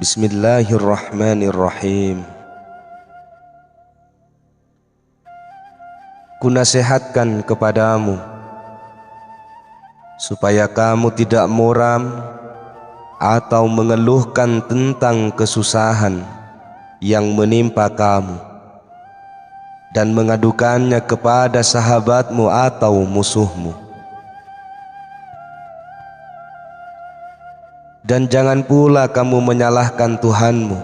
Bismillahirrahmanirrahim. Kunasihatkan kepadamu supaya kamu tidak muram atau mengeluhkan tentang kesusahan yang menimpa kamu dan mengadukannya kepada sahabatmu atau musuhmu. Dan jangan pula kamu menyalahkan Tuhanmu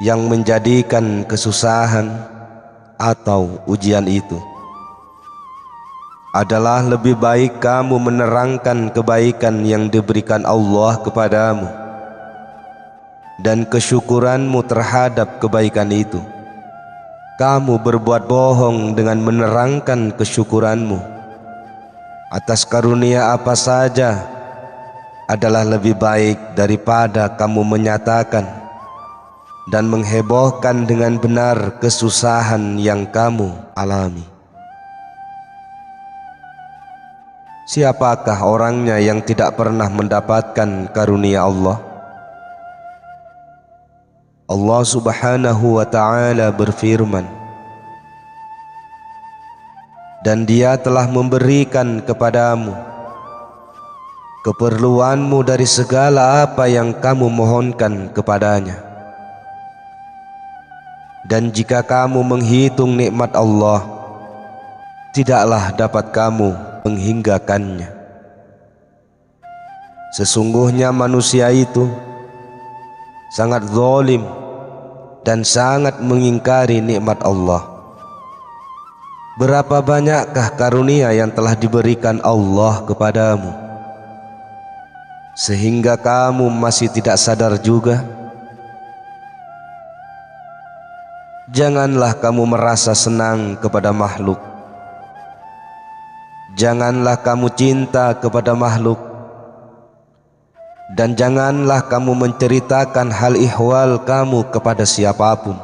yang menjadikan kesusahan atau ujian itu. Adalah lebih baik kamu menerangkan kebaikan yang diberikan Allah kepadamu dan kesyukuranmu terhadap kebaikan itu. Kamu berbuat bohong dengan menerangkan kesyukuranmu atas karunia apa saja adalah lebih baik daripada kamu menyatakan dan menghebohkan dengan benar kesusahan yang kamu alami. Siapakah orangnya yang tidak pernah mendapatkan karunia Allah? Allah Subhanahu wa ta'ala berfirman, dan Dia telah memberikan kepadamu keperluanmu dari segala apa yang kamu mohonkan kepadanya. Dan jika kamu menghitung nikmat Allah, tidaklah dapat kamu menghinggakannya. Sesungguhnya manusia itu sangat zalim dan sangat mengingkari nikmat Allah. Berapa banyakkah karunia yang telah diberikan Allah kepadamu, sehingga kamu masih tidak sadar juga? Janganlah kamu merasa senang kepada makhluk, janganlah kamu cinta kepada makhluk, dan janganlah kamu menceritakan hal ihwal kamu kepada siapapun.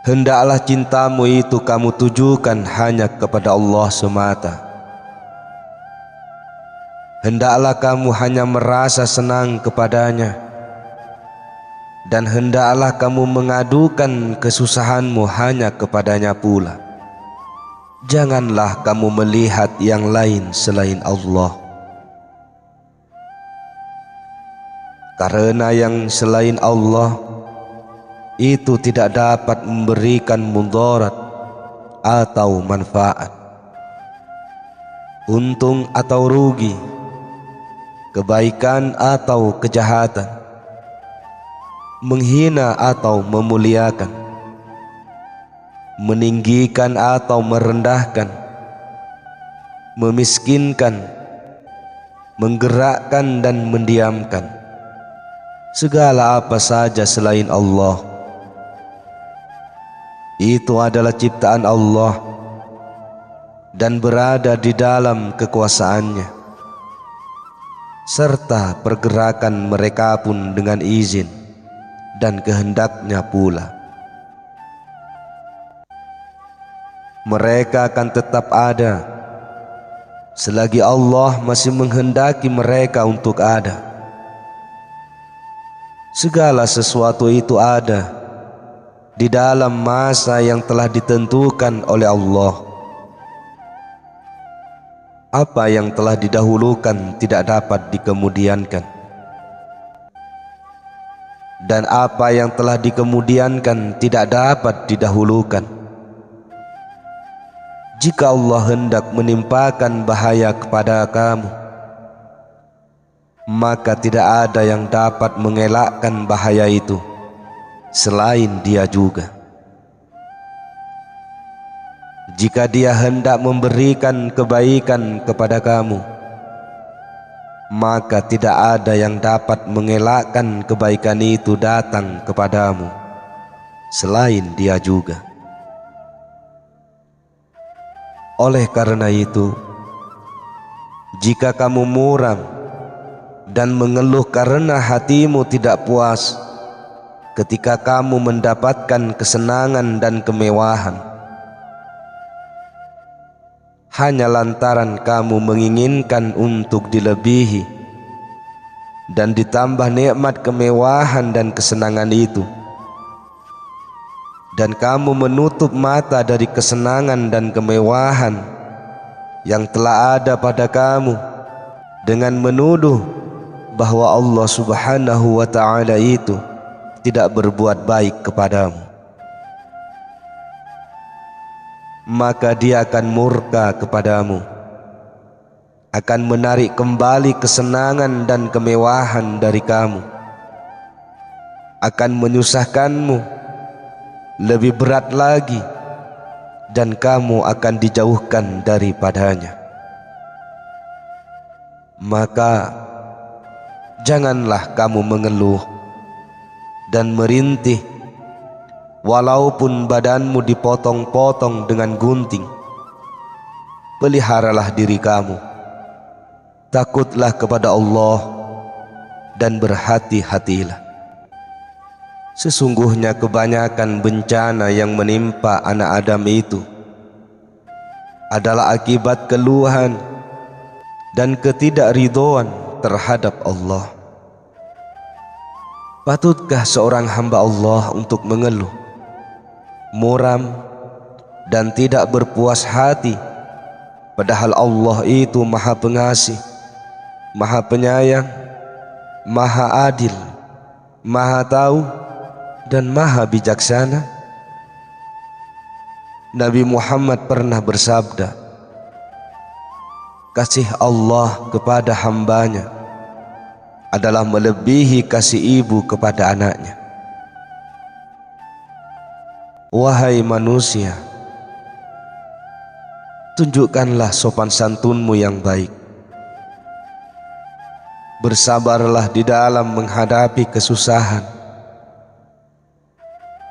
Hendaklah cintamu itu kamu tujukan hanya kepada Allah semata. Hendaklah kamu hanya merasa senang kepadanya, dan hendaklah kamu mengadukan kesusahanmu hanya kepadanya pula. Janganlah kamu melihat yang lain selain Allah, karena yang selain Allah itu tidak dapat memberikan mudarat atau manfaat, untung atau rugi, kebaikan atau kejahatan, menghina atau memuliakan, meninggikan atau merendahkan, memiskinkan, menggerakkan dan mendiamkan. Segala apa saja selain Allah itu adalah ciptaan Allah dan berada di dalam kekuasaannya, serta pergerakan mereka pun dengan izin dan kehendaknya pula. Mereka akan tetap ada selagi Allah masih menghendaki mereka untuk ada. Segala sesuatu itu ada di dalam masa yang telah ditentukan oleh Allah. Apa yang telah didahulukan tidak dapat dikemudiankan, dan apa yang telah dikemudiankan tidak dapat didahulukan. Jika Allah hendak menimpakan bahaya kepada kamu, maka tidak ada yang dapat mengelakkan bahaya itu selain Dia juga. Jika Dia hendak memberikan kebaikan kepada kamu, maka tidak ada yang dapat mengelakkan kebaikan itu datang kepadamu selain Dia juga. Oleh karena itu, jika kamu muram dan mengeluh karena hatimu tidak puas ketika kamu mendapatkan kesenangan dan kemewahan, hanya lantaran kamu menginginkan untuk dilebihi dan ditambah nikmat kemewahan dan kesenangan itu, dan kamu menutup mata dari kesenangan dan kemewahan yang telah ada pada kamu dengan menuduh bahwa Allah Subhanahu wa ta'ala itu tidak berbuat baik kepadamu, maka Dia akan murka kepadamu, akan menarik kembali kesenangan dan kemewahan dari kamu, akan menyusahkanmu lebih berat lagi, dan kamu akan dijauhkan daripadanya. Maka janganlah kamu mengeluh dan merintih, walaupun badanmu dipotong-potong dengan gunting. Peliharalah diri kamu, takutlah kepada Allah, dan berhati-hatilah. Sesungguhnya kebanyakan bencana yang menimpa anak Adam itu adalah akibat keluhan dan ketidakridhoan terhadap Allah. Patutkah seorang hamba Allah untuk mengeluh, muram, dan tidak berpuas hati, padahal Allah itu Maha Pengasih, Maha Penyayang, Maha Adil, Maha Tahu, dan Maha Bijaksana? Nabi Muhammad pernah bersabda, kasih Allah kepada hambanya adalah melebihi kasih ibu kepada anaknya. Wahai manusia, tunjukkanlah sopan santunmu yang baik. Bersabarlah di dalam menghadapi kesusahan,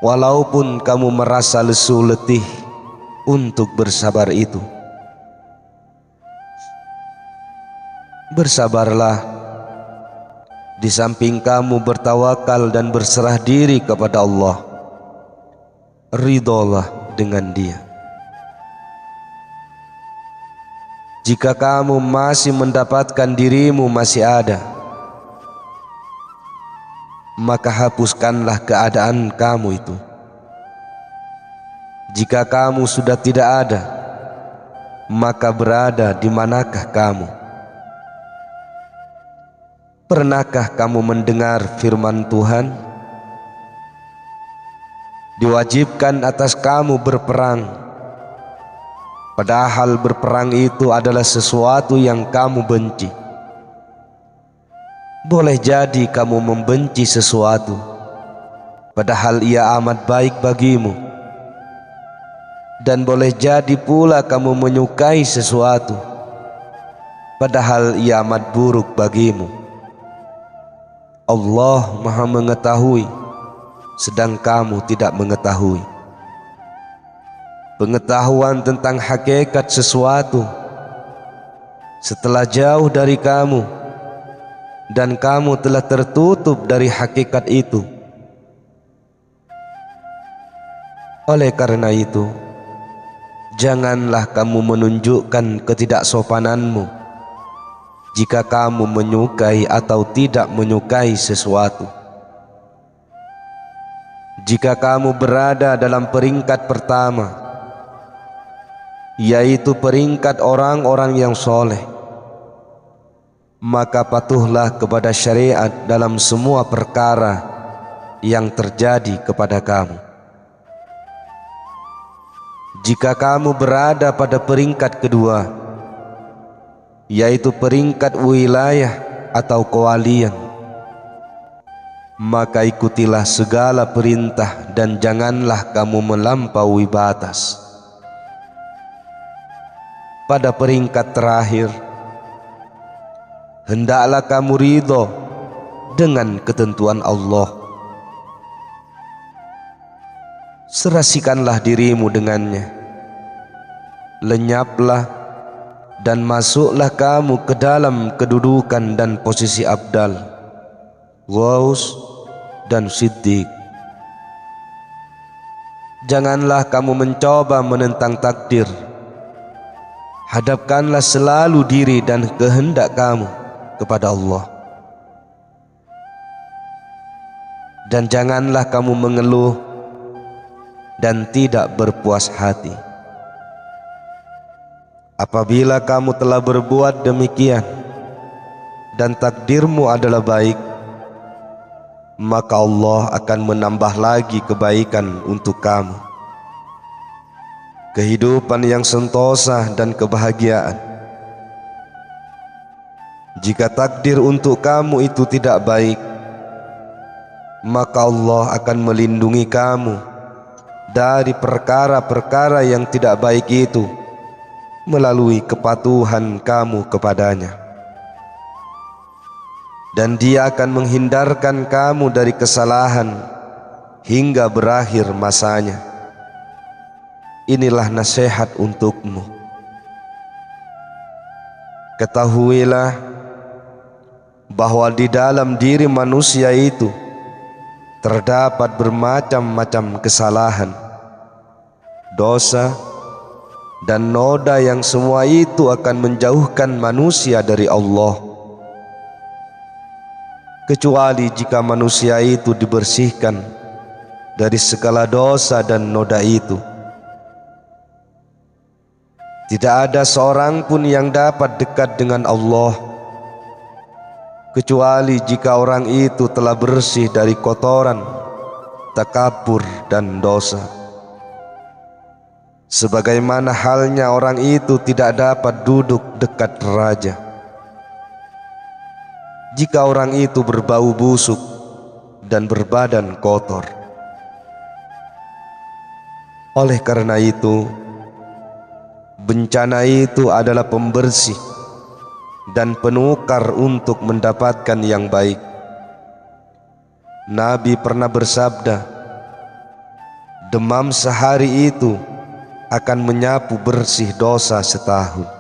walaupun kamu merasa lesu letih untuk bersabar itu. Bersabarlah di samping kamu bertawakal dan berserah diri kepada Allah. Ridholah dengan Dia. Jika kamu masih mendapatkan dirimu masih ada, maka hapuskanlah keadaan kamu itu. Jika kamu sudah tidak ada, maka berada di manakah kamu? Pernahkah kamu mendengar firman Tuhan? Diwajibkan atas kamu berperang, padahal berperang itu adalah sesuatu yang kamu benci. Boleh jadi kamu membenci sesuatu, padahal ia amat baik bagimu. Dan boleh jadi pula kamu menyukai sesuatu, padahal ia amat buruk bagimu. Allah Maha mengetahui, sedang kamu tidak mengetahui. Pengetahuan tentang hakikat sesuatu setelah jauh dari kamu, dan kamu telah tertutup dari hakikat itu. Oleh karena itu, janganlah kamu menunjukkan ketidaksopananmu jika kamu menyukai atau tidak menyukai sesuatu. Jika kamu berada dalam peringkat pertama, yaitu peringkat orang-orang yang soleh, maka patuhlah kepada syariat dalam semua perkara yang terjadi kepada kamu. Jika kamu berada pada peringkat kedua, yaitu peringkat wilayah atau kewalian, maka ikutilah segala perintah dan janganlah kamu melampaui batas. Pada peringkat terakhir, hendaklah kamu ridho dengan ketentuan Allah. Serasikanlah dirimu dengannya, lenyaplah dan masuklah kamu ke dalam kedudukan dan posisi abdal, ghaus, dan siddiq. Janganlah kamu mencoba menentang takdir. Hadapkanlah selalu diri dan kehendak kamu kepada Allah. dan janganlah kamu mengeluh dan tidak berpuas hati. Apabila kamu telah berbuat demikian dan takdirmu adalah baik, maka Allah akan menambah lagi kebaikan untuk kamu, kehidupan yang sentosa dan kebahagiaan. Jika takdir untuk kamu itu tidak baik, maka Allah akan melindungi kamu dari perkara-perkara yang tidak baik itu melalui kepatuhan kamu kepadanya. Dan Dia akan menghindarkan kamu dari kesalahan hingga berakhir masanya. Inilah nasihat untukmu. Ketahuilah bahwa di dalam diri manusia itu terdapat bermacam-macam kesalahan, dosa, dan noda yang semua itu akan menjauhkan manusia dari Allah, kecuali jika manusia itu dibersihkan dari segala dosa dan noda itu. Tidak ada seorang pun yang dapat dekat dengan Allah kecuali jika orang itu telah bersih dari kotoran, takabur, dan dosa. Sebagaimana halnya orang itu tidak dapat duduk dekat raja jika orang itu berbau busuk dan berbadan kotor. Oleh karena itu, bencana itu adalah pembersih dan penukar untuk mendapatkan yang baik. Nabi pernah bersabda, demam sehari itu akan menyapu bersih dosa setahun.